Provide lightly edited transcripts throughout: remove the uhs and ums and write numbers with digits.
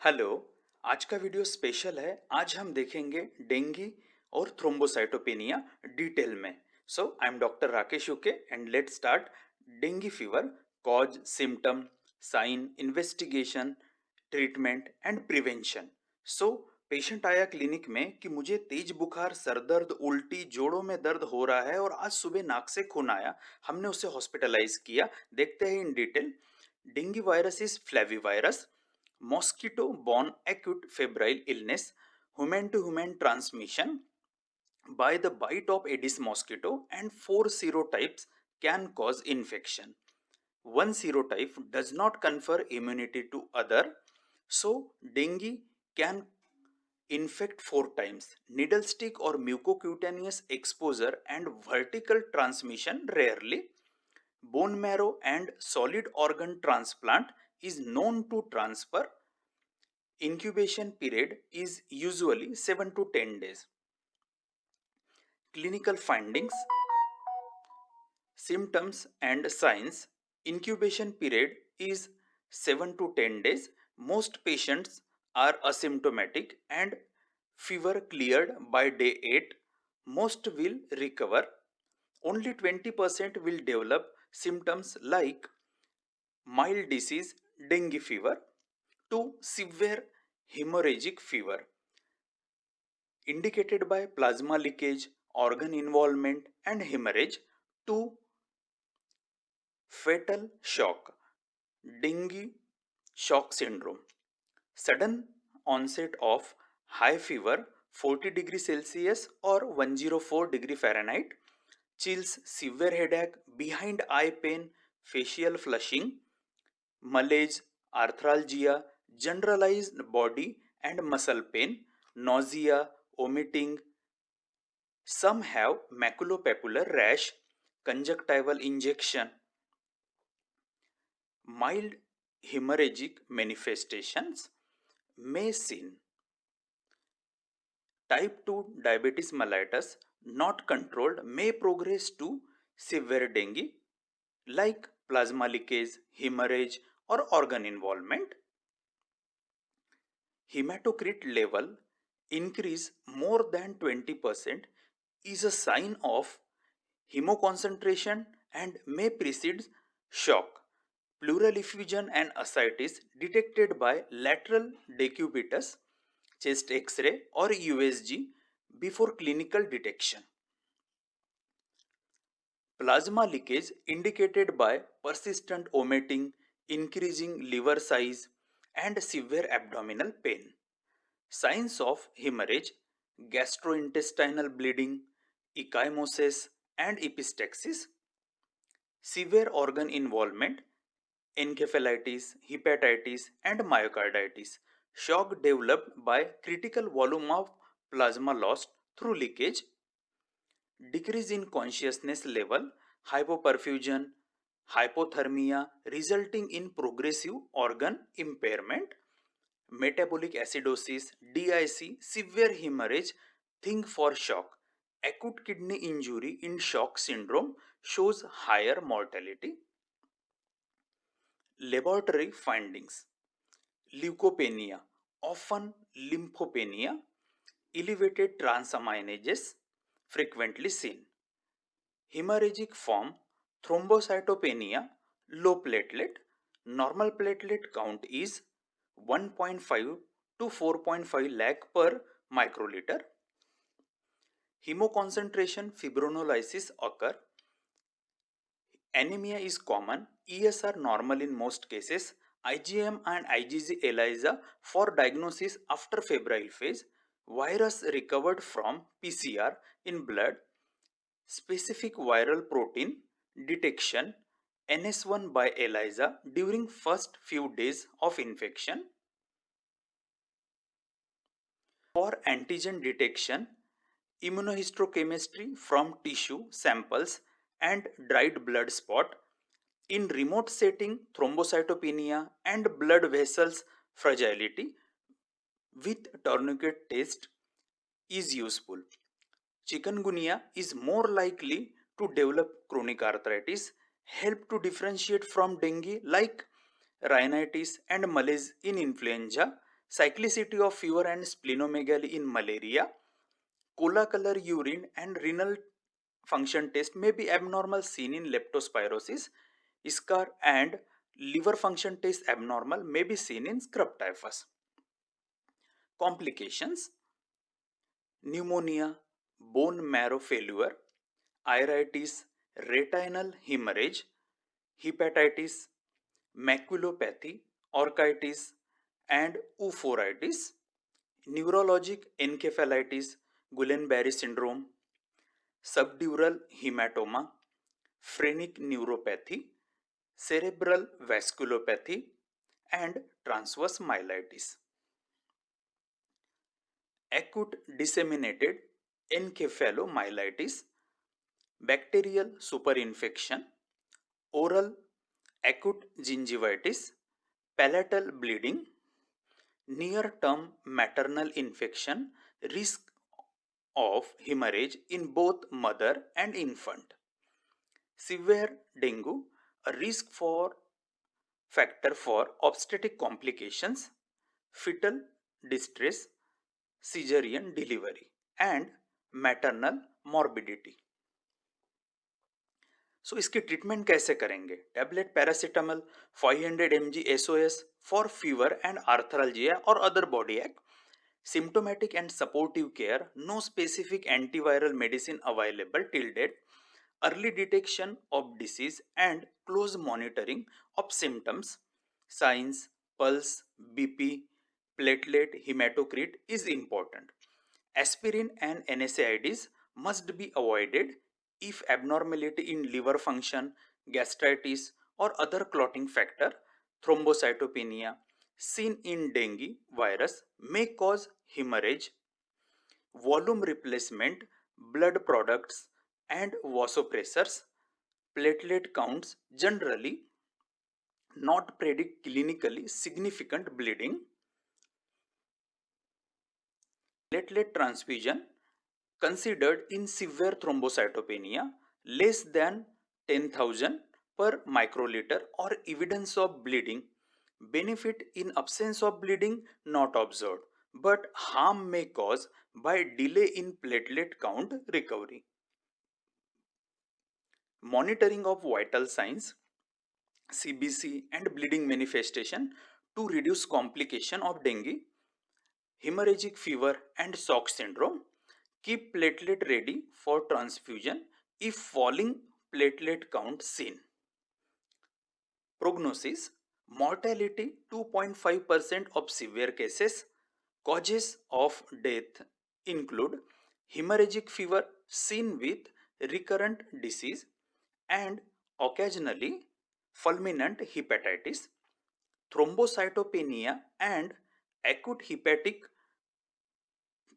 Hello. आज का video special है। आज हम देखेंगे डेंगू और थ्रोम्बोसाइटोपेनिया डिटेल में। So I am doctor Rakesh UK and let's start. Dengue fever, cause, symptom, sign, investigation, treatment and prevention. So patient आया क्लिनिक में कि मुझे तेज बुखार, सर दर्द, उल्टी, जोड़ों में दर्द हो रहा है और आज सुबह नाक से खून आया। हमने उसे हॉस्पिटलाइज किया। देखते हैं in detail. Dengue virus is flavivirus, mosquito borne acute febrile illness, human to human transmission by the bite of Aedes mosquito, and 4 serotypes can cause infection. One serotype does not confer immunity to other. So dengue can infect 4 times. Needle stick or mucocutaneous exposure and vertical transmission rarely. Bone marrow and solid organ transplant is known to transfer. Incubation period is usually 7 to 10 days. Clinical findings, symptoms and signs. Incubation period is 7 to 10 days. Most patients are asymptomatic and fever cleared by day 8. Most will recover. Only 20% will develop symptoms like mild disease, dengue fever, to severe hemorrhagic fever, indicated by plasma leakage, organ involvement and hemorrhage, to fatal shock, dengue shock syndrome, sudden onset of high fever 40 degrees Celsius or 104 degree Fahrenheit, chills, severe headache, behind eye pain, facial flushing, malaise, arthralgia, generalized body and muscle pain, nausea, vomiting. Some have maculopapular rash, conjunctival injection, mild hemorrhagic manifestations may seen. Type 2 diabetes mellitus not controlled may progress to severe dengue like plasma leakage, hemorrhage or organ involvement. Hematocrit level increase more than 20% is a sign of hemoconcentration and may precede shock. Pleural effusion and ascites detected by lateral decubitus, chest X-ray or USG before clinical detection. Plasma leakage indicated by persistent vomiting, increasing liver size and severe abdominal pain. Signs of hemorrhage, gastrointestinal bleeding, ecchymosis and epistaxis, severe organ involvement, encephalitis, hepatitis and myocarditis. Shock developed by critical volume of plasma lost through leakage, decrease in consciousness level, hypoperfusion, hypothermia resulting in progressive organ impairment, metabolic acidosis, DIC, severe hemorrhage, think for shock. Acute kidney injury in shock syndrome shows higher mortality. Laboratory findings: leukopenia, often lymphopenia, elevated transaminases frequently seen. Hemorrhagic form, thrombocytopenia, low platelet, normal platelet count is 1.5 to 4.5 lakh per microliter. Hemoconcentration fibrinolysis occur. Anemia is common. ES are normal in most cases. IgM and IgG ELISA for diagnosis after febrile phase. Virus recovered from PCR in blood. Specific viral protein detection, NS1 by ELISA during first few days of infection. For antigen detection, immunohistochemistry from tissue samples and dried blood spot. In remote setting, thrombocytopenia and blood vessels fragility with tourniquet test is useful. Chikungunya is more likely to develop chronic arthritis, help to differentiate from dengue like rhinitis and malaise in influenza, cyclicity of fever and splenomegaly in malaria, cola color urine and renal function test may be abnormal seen in leptospirosis, scar and liver function test abnormal may be seen in scrub typhus. Complications: pneumonia, bone marrow failure, iritis, retinal hemorrhage, hepatitis, maculopathy, orchitis and euphoritis, neurologic encephalitis, Guillain-Barré syndrome, subdural hematoma, phrenic neuropathy, cerebral vasculopathy and transverse myelitis. Acute disseminated encephalomyelitis, bacterial superinfection, oral acute gingivitis, palatal bleeding, near-term maternal infection, risk of hemorrhage in both mother and infant. Severe dengue, a risk for factor for obstetric complications, fetal distress, cesarean delivery and maternal morbidity. So इसकी treatment कैसे करेंगे? Tablet paracetamol 500 mg SOS for fever and arthralgia और other body ache. Symptomatic and supportive care, no specific antiviral medicine available till date. Early detection of disease and close monitoring of symptoms, signs, pulse, BP, platelet, hematocrit is important. Aspirin and NSAIDs must be avoided if abnormality in liver function, gastritis or other clotting factor, thrombocytopenia seen in dengue virus may cause hemorrhage, volume replacement, blood products and vasopressors, platelet counts generally not predict clinically significant bleeding, platelet transfusion considered in severe thrombocytopenia less than 10,000 per microliter or evidence of bleeding, benefit in absence of bleeding not observed, but harm may cause by delay in platelet count recovery. Monitoring of vital signs, CBC and bleeding manifestation to reduce complication of dengue, hemorrhagic fever and shock syndrome. Keep platelet ready for transfusion if falling platelet count seen. Prognosis: mortality 2.5% of severe cases. Causes of death include hemorrhagic fever seen with recurrent disease and occasionally fulminant hepatitis, thrombocytopenia and acute hepatic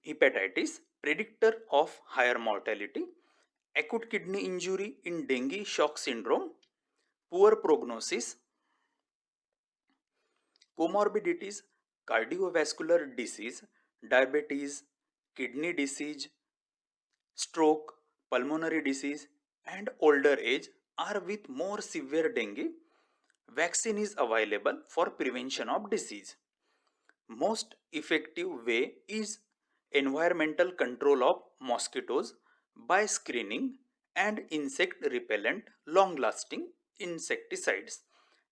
hepatitis predictor of higher mortality, acute kidney injury in dengue shock syndrome, poor prognosis, comorbidities, cardiovascular disease, diabetes, kidney disease, stroke, pulmonary disease and older age are with more severe dengue. Vaccine is available for prevention of disease. Most effective way is environmental control of mosquitoes by screening and insect repellent long lasting insecticides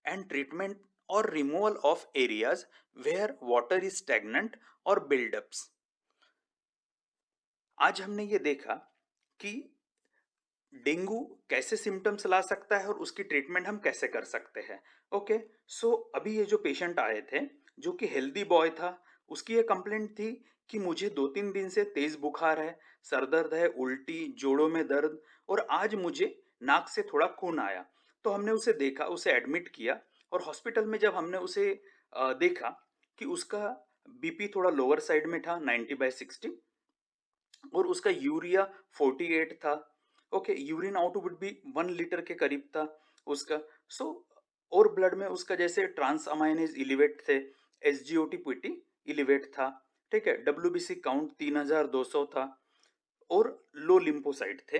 and treatment or removal of areas where water is stagnant or buildups. आज हमने ये देखा कि dengue कैसे symptoms ला सकता है और उसकी ट्रीटमेंट हम कैसे कर सकते हैं. ओके, सो अभी ये जो पेशेंट आए थे जो कि हेल्दी बॉय था, उसकी ये कंप्लेंट थी कि मुझे 2-3 दिन से तेज बुखार है, सर दर्द है, उल्टी, जोड़ों में दर्द और आज मुझे नाक से थोड़ा खून आया. तो हमने उसे देखा, उसे एडमिट किया और हॉस्पिटल में जब हमने उसे देखा कि उसका बीपी थोड़ा लोअर साइड में था 90/60 और उसका यूरिया 48 था. ओके, यूरिन आउटपुट भी 1 लीटर के करीब था उसका. सो और ब्लड में उसका जैसे ट्रांस अमाइनेज इलिवेट थे, एसजीओटी पीटी इलिवेट था. ठीक है, डब्ल्यूबीसी काउंट 3200 था और लो लिम्फोसाइट थे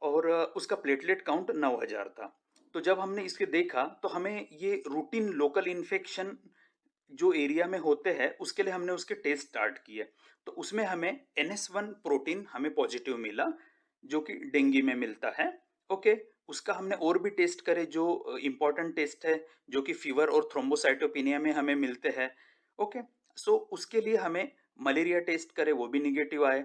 और उसका प्लेटलेट काउंट 9000 था. तो जब हमने इसके देखा तो हमें ये रूटीन लोकल इन्फेक्शन जो एरिया में होते हैं उसके लिए हमने उसके टेस्ट स्टार्ट किए। तो उसमें हमें NS1 प्रोटीन हमें पॉजिटिव मिला, जो कि डेंगू में मिलता है। ओके, उसका हमने और भी टेस्ट करे जो इम्पोर्टेंट टेस्ट है, जो कि फीवर और थ्रोम्बोसाइटोपिनिया में हमें मिलते हैं। ओके, सो उसके लिए हमें मलेरिया टेस्ट करे, वो भी निगेटिव आए।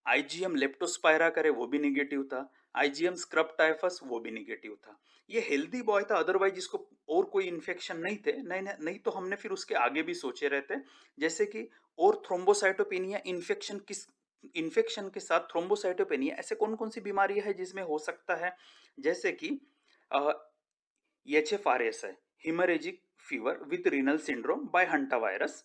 आईजीएम लेप्टोस्पायरा करे, वो भी निगेटिव था। आईजीएम स्क्रब टाइफस, वो भी निगेटिव था। ये हेल्दी बॉय था, अदरवाइज इसको और कोई इन्फेक्शन नहीं थे। नहीं तो हमने फिर उसके आगे भी सोचे रहते, जैसे कि और थ्रोम्बोसाइटोपेनिया इन्फेक्शन के साथ थ्रोम्बोसाइटोपेनिया ऐसे कौन कौन सी बीमारियां है जिसमें हो सकता है, जैसे कि HFRS है, haemorrhagic fever with renal syndrome by hanta virus,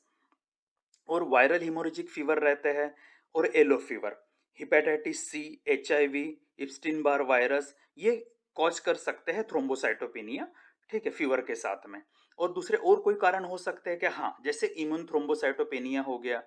और वायरल हिमोरेजिक फीवर रहते हैं, और yellow fever, hepatitis C, HIV, Epstein Barr virus, ये कॉज कर सकते हैं थ्रोम्बोसाइटोपेनिया। ठीक है, फीवर के साथ में। और दूसरे और कोई कारण हो सकते हैं कि हाँ, जैसे इम्यून थ्रोम्बोसाइटोपेनिया हो गया,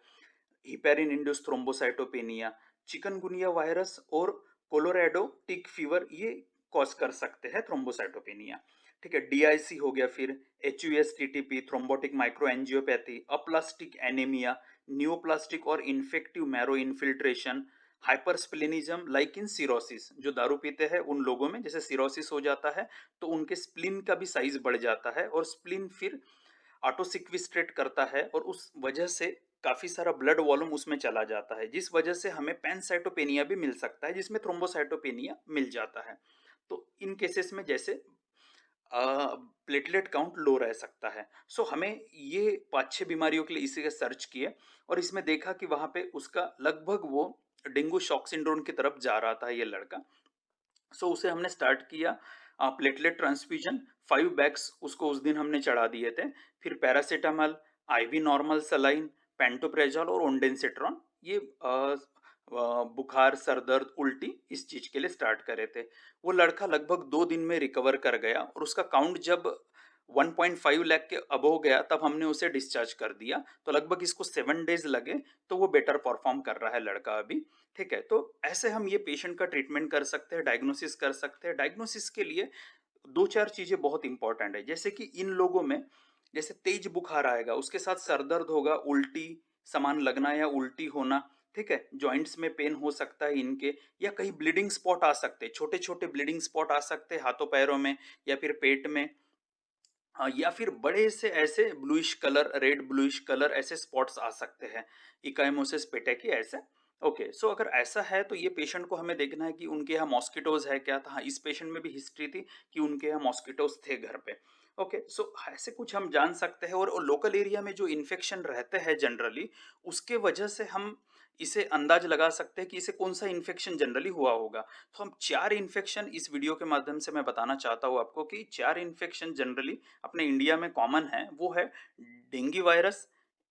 heparin induce thrombocytopenia, chikungunya virus और कोलोरेडो टिक फीवर, ये कॉज कर सकते हैं थ्रोम्बोसाइटोपेनिया। ठीक है, DIC हो गया, फिर HUS-TTP thrombotic microangiopathy, aplastic anaemia, neoplastic और infective marrow infiltration, hyperplenism like in cirrhosis, जो दारू पीते हैं उन लोगों में जैसे सिरोसिस हो जाता है, तो उनके स्प्लीन का भी साइज बढ़ जाता है, और स्प्लीन फिर ऑटो सिक्विस्ट्रेट करता है, और उस वजह से काफी सारा ब्लड वॉल्यूम उसमें चला जाता है, जिस वजह से हमें पैनसाइटोपेनिया भी मिल सकता है, जिसमें थ्रोम्बोसाइटोपेनिया मिल जाता है। तो इन केसेस में जैसे प्लेटलेट काउंट लो रह सकता है। सो हमें ये 5-6 बीमारियों के लिए इसी के सर्च किए, और इसमें देखा कि वहां पे उसका लगभग वो डेंगू शॉक सिंड्रोम की तरफ जा रहा था ये लड़का। सो उसे हमने स्टार्ट किया प्लेटलेट ट्रांसफ्यूजन, 5 बैग्स उसको उस दिन हमने चढ़ा दिए थे। फिर पैरासीटामल, IV नॉर्मल सलाइन, पेंटोप्रेजोल और ओंडेंसिट्रॉन, ये बुखार, सर दर्द, उल्टी, इस चीज के लिए स्टार्ट करे थे। वो लड़का लगभग 2 दिन में रिकवर कर गया, और उसका काउंट जब 1.5 लाख के अबव गया तब हमने उसे डिस्चार्ज कर दिया। तो लगभग इसको 7 डेज लगे, तो वो बेटर परफॉर्म कर रहा है लड़का अभी। ठीक है, तो ऐसे हम ये पेशेंट का ट्रीटमेंट कर सकते हैं, डायग्नोसिस कर सकते हैं। डायग्नोसिस के लिए 2-4 चीजें बहुत इंपॉर्टेंट है, जैसे कि इन लोगों में जैसे तेज बुखार आएगा, उसके साथ सर दर्द होगा, उल्टी सामान लगना या उल्टी होना। ठीक है, जॉइंट्स में पेन हो सकता है इनके, या कहीं ब्लीडिंग स्पॉट आ सकते हैं, छोटे छोटे ब्लीडिंग स्पॉट आ सकते हैं हाथों पैरों में या फिर पेट में। या फिर बड़े से ऐसे bluish colour, red bluish colour ऐसे स्पॉट्स आ सकते हैं, इकाइमोसिस पेटेकी ऐसे। ओके, सो अगर ऐसा है तो ये पेशेंट को हमें देखना है कि उनके यहाँ मॉस्किटोज है क्या था। हाँ, इस पेशेंट में भी हिस्ट्री थी कि उनके यहाँ मॉस्किटोज थे घर पे। ओके, सो ऐसे कुछ हम जान सकते हैं, और लोकल एरिया में जो इन्फेक्शन रहते हैं जनरली, उसके वजह से हम इसे अंदाज लगा सकते हैं कि इसे कौन सा इन्फेक्शन जनरली हुआ होगा। तो हम 4 इन्फेक्शन इस वीडियो के माध्यम से मैं बताना चाहता हूँ आपको, कि 4 इन्फेक्शन जनरली अपने इंडिया में कॉमन है। वो है डेंगू वायरस,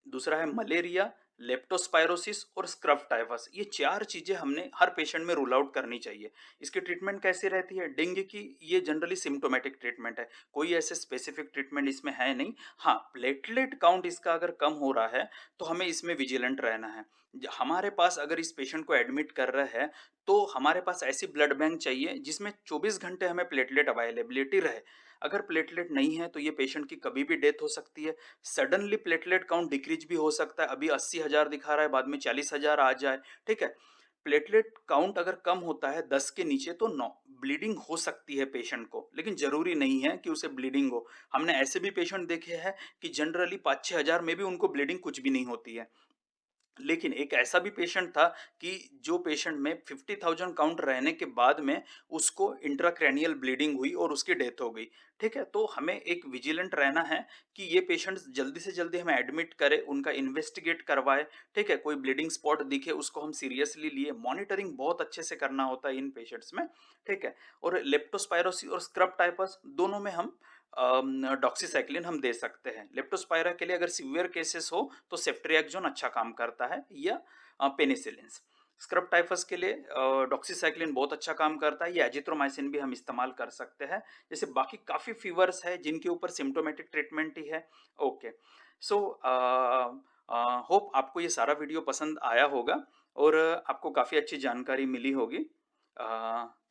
दूसरा है मलेरिया, लेप्टोस्पायरोसिस और स्क्रब टाइफस। ये 4 चीजें हमने हर पेशेंट में रूल आउट करनी चाहिए। इसकी ट्रीटमेंट कैसे रहती है? डेंगू की ये जनरली सिम्टोमेटिक ट्रीटमेंट है, कोई ऐसे स्पेसिफिक ट्रीटमेंट इसमें है नहीं। हाँ, प्लेटलेट काउंट इसका अगर कम हो रहा है तो हमें इसमें विजिलेंट रहना है। हमारे पास अगर इस पेशेंट को एडमिट कर रहे हैं, तो हमारे पास ऐसी ब्लड बैंक चाहिए जिसमें 24 घंटे हमें प्लेटलेट अवेलेबिलिटी रहे। अगर प्लेटलेट नहीं है तो ये पेशेंट की कभी भी डेथ हो सकती है। सडनली प्लेटलेट काउंट डिक्रीज भी हो सकता है, अभी 80,000 दिखा रहा है, बाद में 40,000 आ जाए। ठीक है, प्लेटलेट काउंट अगर कम होता है 10 के नीचे, तो नो ब्लीडिंग हो सकती है पेशेंट को, लेकिन जरूरी नहीं है कि उसे ब्लीडिंग हो। हमने ऐसे भी पेशेंट देखे हैं कि जनरली 5-6 हजार में भी उनको ब्लीडिंग कुछ भी नहीं होती है। लेकिन एक ऐसा भी पेशेंट था कि जो पेशेंट में 50,000 काउंट रहने के बाद में उसको इंट्राक्रैनियल ब्लीडिंग हुई और उसकी डेथ हो गई। ठीक है, तो हमें एक विजिलेंट रहना है कि ये पेशेंट्स जल्दी से जल्दी हमें एडमिट करें, उनका इन्वेस्टिगेट करवाए। ठीक है, कोई ब्लीडिंग स्पॉट दिखे उसको हम सीरियसली लिए, मॉनिटरिंग बहुत अच्छे से करना होता है इन पेशेंट्स में। ठीक है, और लेप्टोस्पायरोसिस और स्क्रब टाइफस दोनों में हम डॉक्सीसाइक्लिन हम दे सकते हैं। लेप्टोस्पायरा के लिए अगर सीवियर केसेस हो तो सेफ्ट्रियाक्सोन अच्छा काम करता है, या पेनिसिलिन। स्क्रब टाइफस के लिए डॉक्सीसाइक्लिन बहुत अच्छा काम करता है, या एजिथ्रोमाइसिन भी हम इस्तेमाल कर सकते हैं। जैसे बाकी काफ़ी फीवर्स है जिनके ऊपर सिम्टोमेटिक ट्रीटमेंट ही है। ओके, सो होप आपको ये सारा वीडियो पसंद आया होगा, और आपको काफ़ी अच्छी जानकारी मिली होगी।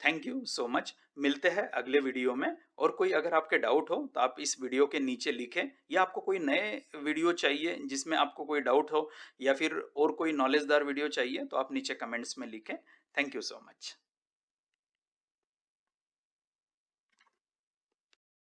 Thank you so much. मिलते हैं अगले वीडियो में। और कोई अगर आपके डाउट हो तो आप इस वीडियो के नीचे लिखें, या आपको कोई नए वीडियो चाहिए जिसमें आपको कोई डाउट हो, या फिर और कोई नॉलेजदार वीडियो चाहिए तो आप नीचे कमेंट्स में लिखें। Thank you so much.